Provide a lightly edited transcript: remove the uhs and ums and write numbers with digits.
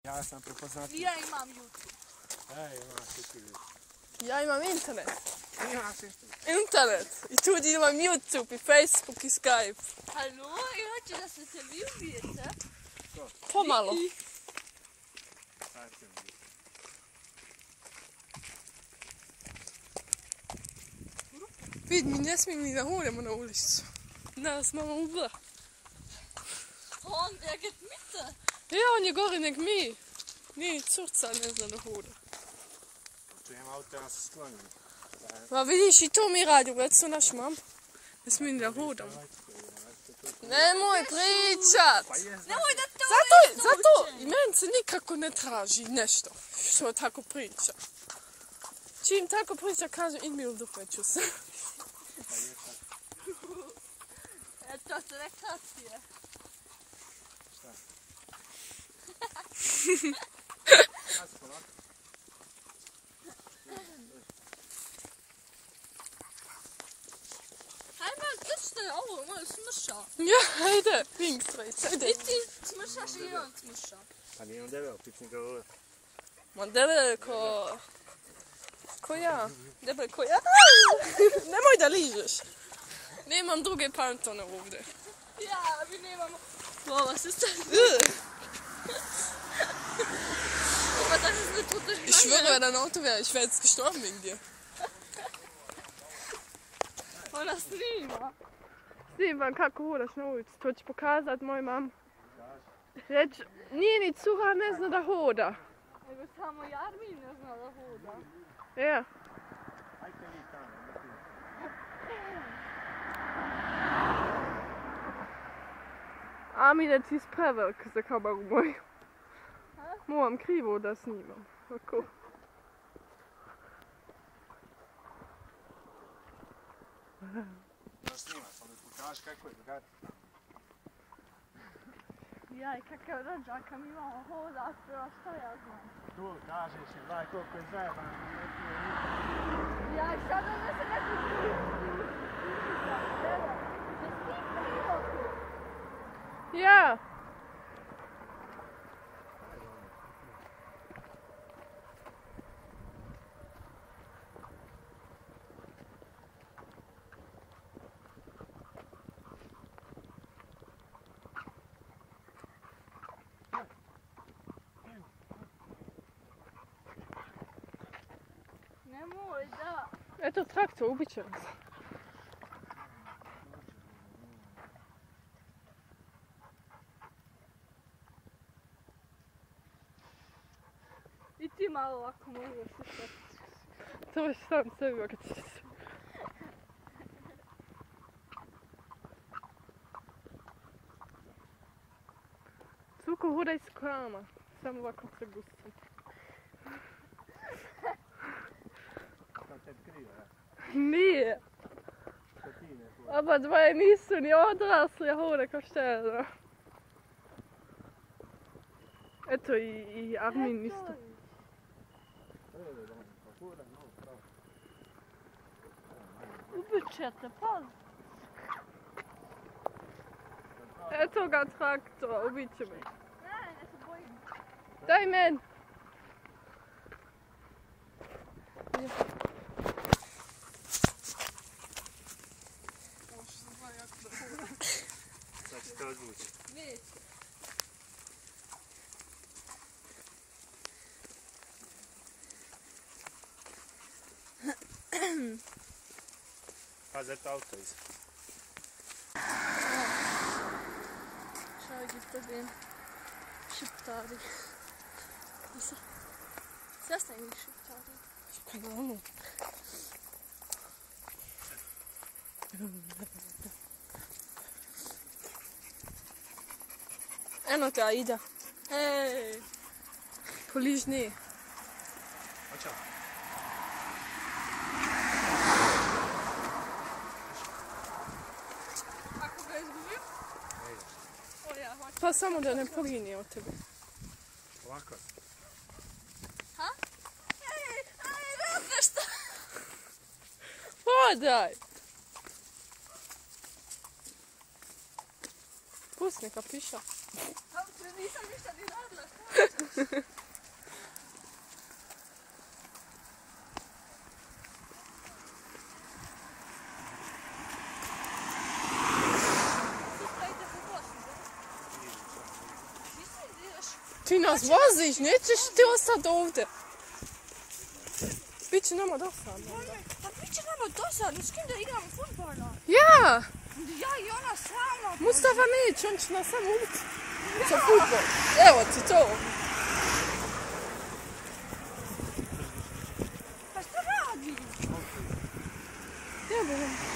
Ja sam prepoznatljiv. Ja imam YouTube. Imaš YouTube. Ja imam internet. Imaš internet. Internet. I tudi imam YouTube i Facebook i Skype. Hallo, ich hoće da se tebi ubijete. Pomalo. Sad ćemo biti. Vid, mi ne smijem ni da hodamo na ulicu. Nas mama ubila. On, der geht mitte. Ja, on je gori nek mi. Ni curca ne zna da hoda. Čujem auto, ja se sklonim. Ma vidiš, i to mi radimo, već su naš mam. Ne smijem da hodamo. Nemoj pričat! Nemoj da to Zato i meni se nikako ne traži nešto što tako priča. Čim tako priča, kažem, idem mi u dupmeću se. To se rekla ti je. Hajde, što je ovo, moj smrša. Ja, ajde, pink strejc, ajde. I ti smršaš i on smrša. Pa nije on debel, picni ga ovo. Ma debel ko ja. Debel ko ja. Nemoj da ližeš. Nemam druge pantone ovdje. Ja, mi nemamo. Mama se stavlja. Pa da se ne trudeš. Ich schwöre, wenn ein Auto wäre, ich wäre jetzt gestorben wegen dir. Ona snima. Snimam kako hodaš na ulicu, to ću pokazat moj mam. Reći, nije ni cura, ne zna da hoda. Nego samo Jarmin ne zna da hoda. Ja. Ajde vi tamo. Armin je ti prevelik za kameru moju. Moram krivo da snimam. Ako. Da snimaš, ali pokaži kako je drugačije. Ja, i kakav rođaka mi imamo hoda, što ja znam. Tu kažeš i gledaj koliko je zajeban. Ja, i sad onda se neko snima. Ja. Nemoj da. Eto traktor, ubit će nas. I ti malo ovako možeš se. To je sam sebi okačiš. Cuko, hodaj s kojama. Samo ovako se gustim. Sam te krivo, ja. Nije. Što ti ne hoda. Oba dvoje nisu ni odrasli, a hode kao štedno. Eto i Armin isto. Ubit će te, pazi. Eto ga traktor, ubit će me. Ne se bojim. Daj men. Sad će to odvući. Neće. Pazi, eto auto iza. Schau, gospodin. Šiptari. Sve ste mi šiptari. Keine Ahnung. Eno ga ide. Ej. Poliž ne. Hoćao. Ako ga izgubim? Ej, O ja, hoću. Pa samo da ne pogine od tebe. ovako. Ha? Ej, rad nešto. Hodaj! Pusti neka piša. Nisam ništa ni radila, šta? Ti nas voziš, nećeš ti ostati ovdje. Biće nama dosadno. Pa bit će nama dosadno, s kim da igramo futbola? Ja! Ja i ona sama. Mustafa neće, on će nas samo ubiti. Za futbol. Evo ti to. Pa što radiš? Jebom.